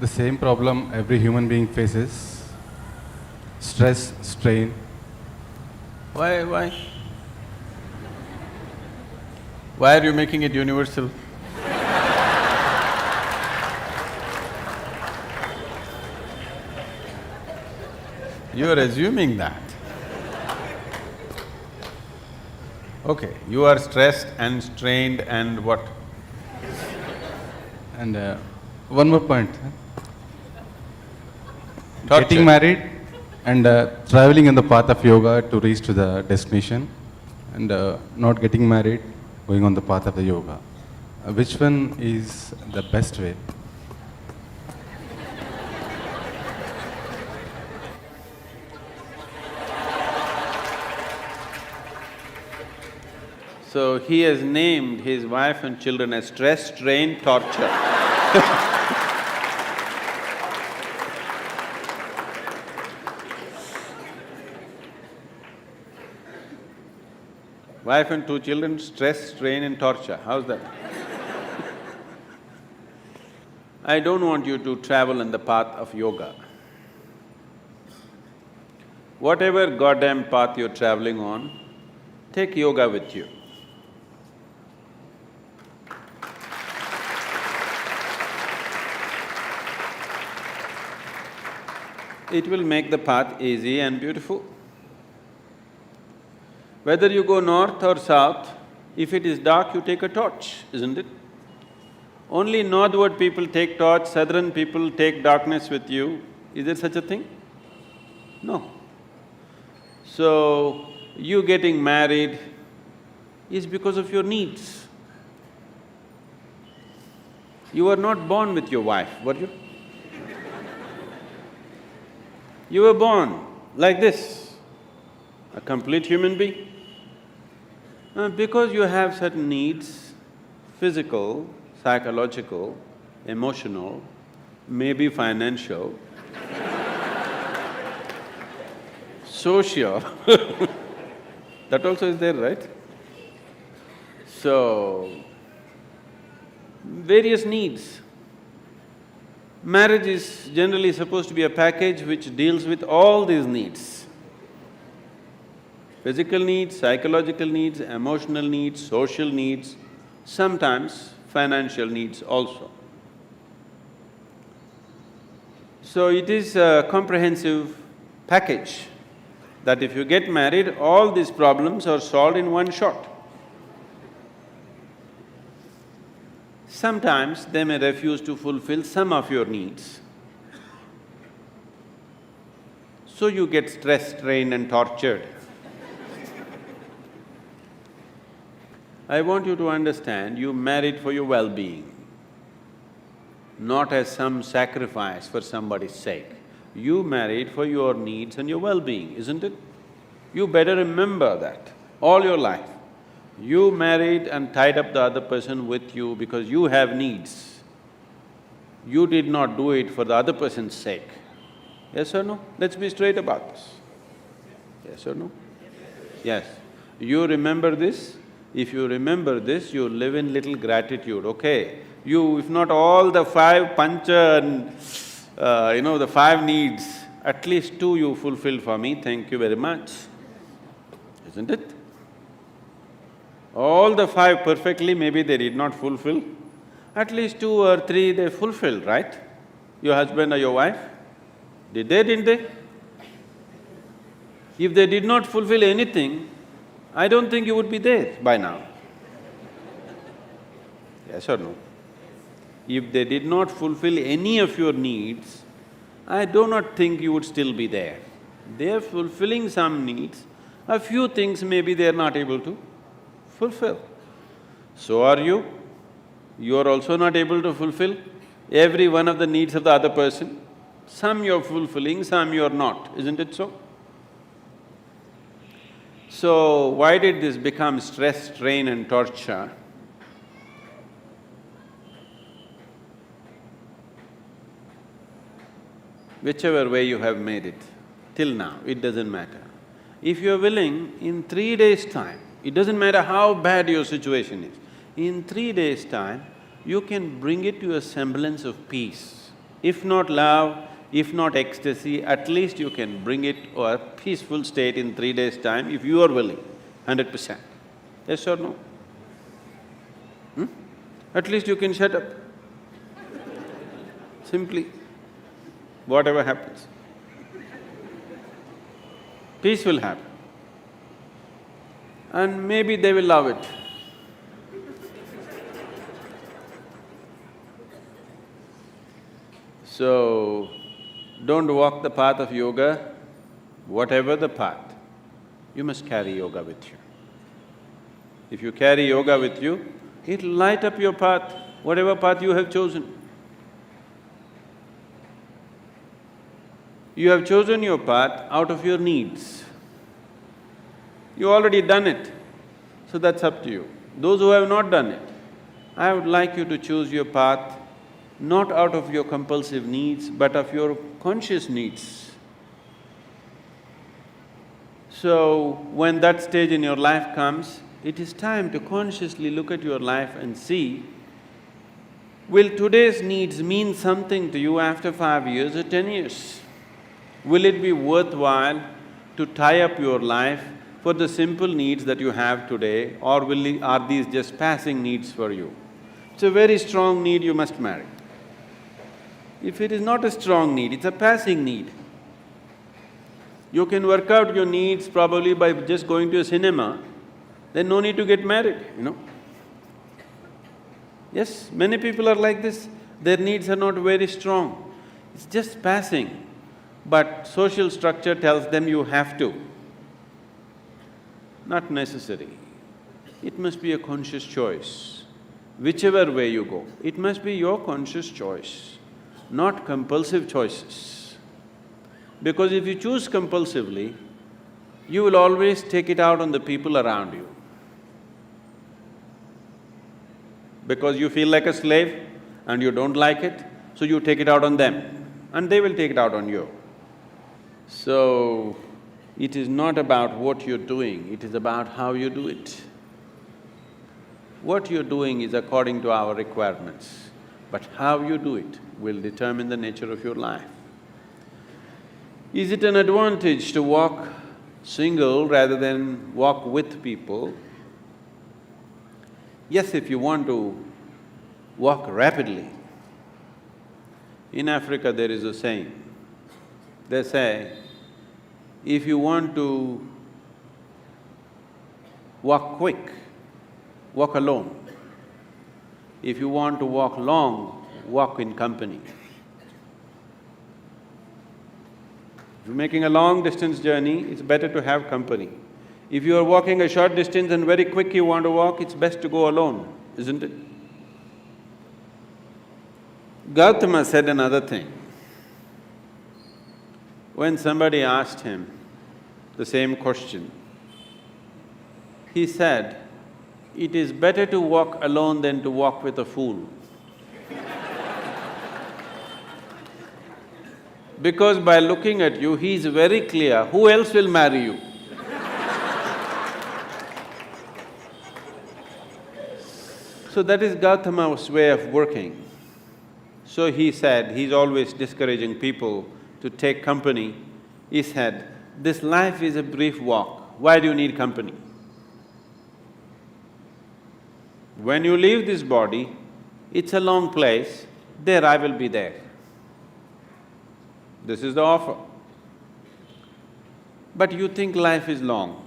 The same problem every human being faces: stress, strain. Why? Why are you making it universal? You are assuming that. Okay, you are stressed and strained and what? And one more point. Torture. Getting married and traveling in the path of yoga to reach to the destination, and not getting married, going on the path of the yoga. Which one is the best way? So he has named his wife and children as stress, strain, torture. Wife and two children, stress, strain and torture. How's that? I don't want you to travel in the path of yoga. Whatever goddamn path you're traveling on, take yoga with you. It will make the path easy and beautiful. Whether you go north or south, if it is dark, you take a torch, isn't it? Only northward people take torch, southern people take darkness with you. Is there such a thing? No. So, you getting married is because of your needs. You were not born with your wife, were you? You were born like this, a complete human being. Because you have certain needs, physical, psychological, emotional, maybe financial, social, that also is there, right? So, various needs. Marriage is generally supposed to be a package which deals with all these needs. Physical needs, psychological needs, emotional needs, social needs, sometimes financial needs also. So it is a comprehensive package that if you get married, all these problems are solved in one shot. Sometimes they may refuse to fulfill some of your needs. So you get stressed, strained and tortured. I want you to understand, you married for your well-being, not as some sacrifice for somebody's sake. You married for your needs and your well-being, isn't it? You better remember that all your life. You married and tied up the other person with you because you have needs. You did not do it for the other person's sake. Yes or no? Let's be straight about this. Yes or no? Yes. You remember this? If you remember this, you live in little gratitude, okay? You… if not all the five pancha and the five needs, at least two you fulfilled for me, thank you very much, isn't it? All the five perfectly, maybe they did not fulfill, at least two or three they fulfilled, right? Your husband or your wife? Did they, didn't they? If they did not fulfill anything, I don't think you would be there by now. Yes or no? If they did not fulfill any of your needs, I do not think you would still be there. They are fulfilling some needs, a few things maybe they are not able to fulfill. So are you. You are also not able to fulfill every one of the needs of the other person. Some you're fulfilling, some you're not, isn't it so? So, why did this become stress, strain and torture? Whichever way you have made it, till now, it doesn't matter. If you're willing, in 3 days' time, it doesn't matter how bad your situation is, in 3 days' time, you can bring it to a semblance of peace. If not love, if not ecstasy, at least you can bring it to a peaceful state in 3 days' time if you are willing, 100%. Yes or no? At least you can shut up. Simply, whatever happens. Peace will happen. And maybe they will love it. So, don't walk the path of yoga, whatever the path, you must carry yoga with you. If you carry yoga with you, it'll light up your path, whatever path you have chosen. You have chosen your path out of your needs. You already done it, so that's up to you. Those who have not done it, I would like you to choose your path not out of your compulsive needs, but of your conscious needs. So, when that stage in your life comes, it is time to consciously look at your life and see, will today's needs mean something to you after 5 years or 10 years? Will it be worthwhile to tie up your life for the simple needs that you have today, or are these just passing needs for you? It's a very strong need, you must marry. If it is not a strong need, it's a passing need. You can work out your needs probably by just going to a cinema, then no need to get married, you know. Yes, many people are like this, their needs are not very strong, it's just passing. But social structure tells them you have to. Not necessary. It must be a conscious choice. Whichever way you go, it must be your conscious choice, not compulsive choices. Because if you choose compulsively, you will always take it out on the people around you. Because you feel like a slave and you don't like it, so you take it out on them and they will take it out on you. So, it is not about what you're doing, it is about how you do it. What you're doing is according to our requirements, but how you do it will determine the nature of your life. Is it an advantage to walk single rather than walk with people? Yes, if you want to walk rapidly. In Africa there is a saying, they say, if you want to walk quick, walk alone. If you want to walk long, walk in company. If you're making a long distance journey, it's better to have company. If you are walking a short distance and very quick you want to walk, it's best to go alone, isn't it? Gautama said another thing. When somebody asked him the same question, he said, "It is better to walk alone than to walk with a fool." Because by looking at you, he is very clear, who else will marry you? So that is Gautama's way of working. So he said, he's always discouraging people to take company. He said, this life is a brief walk, why do you need company? When you leave this body, it's a long place, there I will be there. This is the offer. But you think life is long.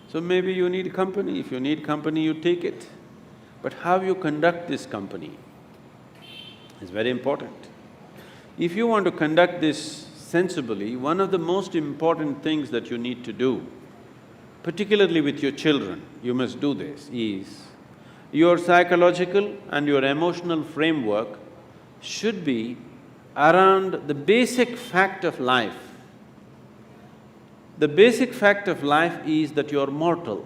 So maybe you need company. If you need company, you take it. But how you conduct this company is very important. If you want to conduct this sensibly, one of the most important things that you need to do, particularly with your children, you must do this, is your psychological and your emotional framework should be around the basic fact of life. The basic fact of life is that you're mortal.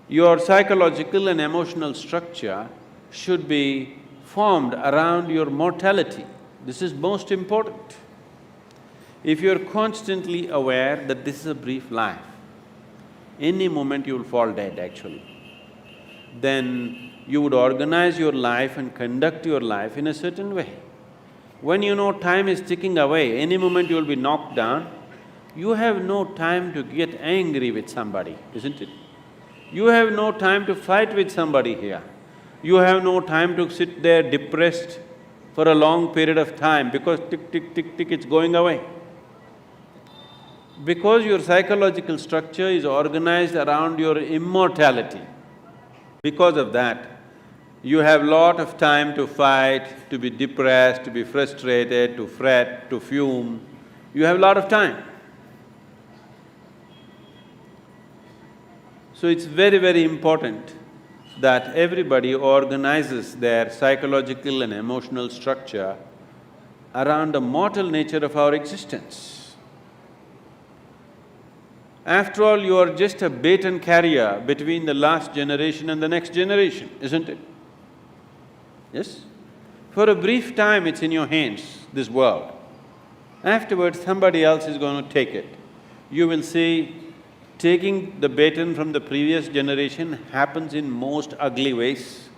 Your psychological and emotional structure should be formed around your mortality. This is most important. If you're constantly aware that this is a brief life, any moment you'll fall dead actually. then you would organize your life and conduct your life in a certain way. When you know time is ticking away, any moment you will be knocked down, you have no time to get angry with somebody, isn't it? You have no time to fight with somebody here. You have no time to sit there depressed for a long period of time because tick, tick, tick, tick, it's going away. Because your psychological structure is organized around your immortality, because of that, you have lot of time to fight, to be depressed, to be frustrated, to fret, to fume. You have lot of time. So it's very, very important that everybody organizes their psychological and emotional structure around the mortal nature of our existence. After all, you are just a baton carrier between the last generation and the next generation, isn't it? Yes? For a brief time it's in your hands, this world. Afterwards, somebody else is going to take it. You will see, taking the baton from the previous generation happens in most ugly ways.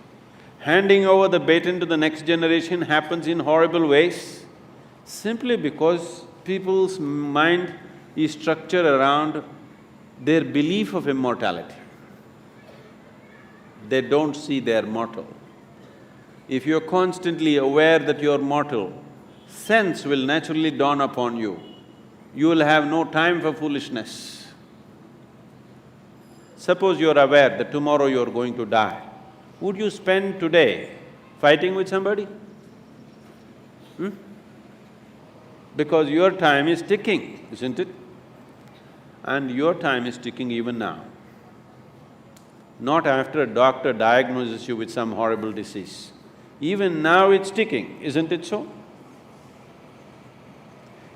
Handing over the baton to the next generation happens in horrible ways, simply because people's mind is structured around their belief of immortality. They don't see they're mortal. If you're constantly aware that you're mortal, sense will naturally dawn upon you. You will have no time for foolishness. Suppose you're aware that tomorrow you're going to die, would you spend today fighting with somebody? Because your time is ticking, isn't it? And your time is ticking even now. Not after a doctor diagnoses you with some horrible disease. Even now it's ticking, isn't it so?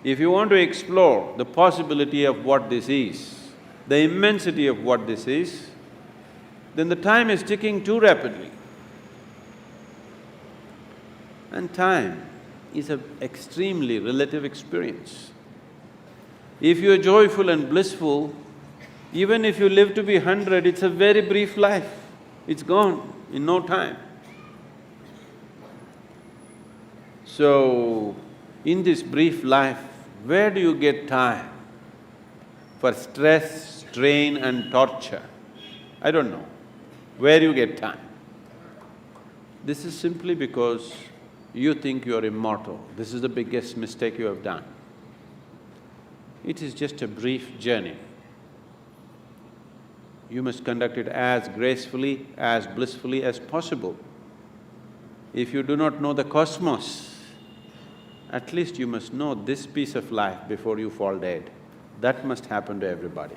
If you want to explore the possibility of what this is, the immensity of what this is, then the time is ticking too rapidly. And time is an extremely relative experience. If you're joyful and blissful, even if you live to be 100, it's a very brief life. It's gone in no time. So, in this brief life, where do you get time for stress, strain and torture? I don't know. Where you get time? This is simply because you think you're immortal. This is the biggest mistake you have done. It is just a brief journey. You must conduct it as gracefully, as blissfully as possible. If you do not know the cosmos, at least you must know this piece of life before you fall dead. That must happen to everybody.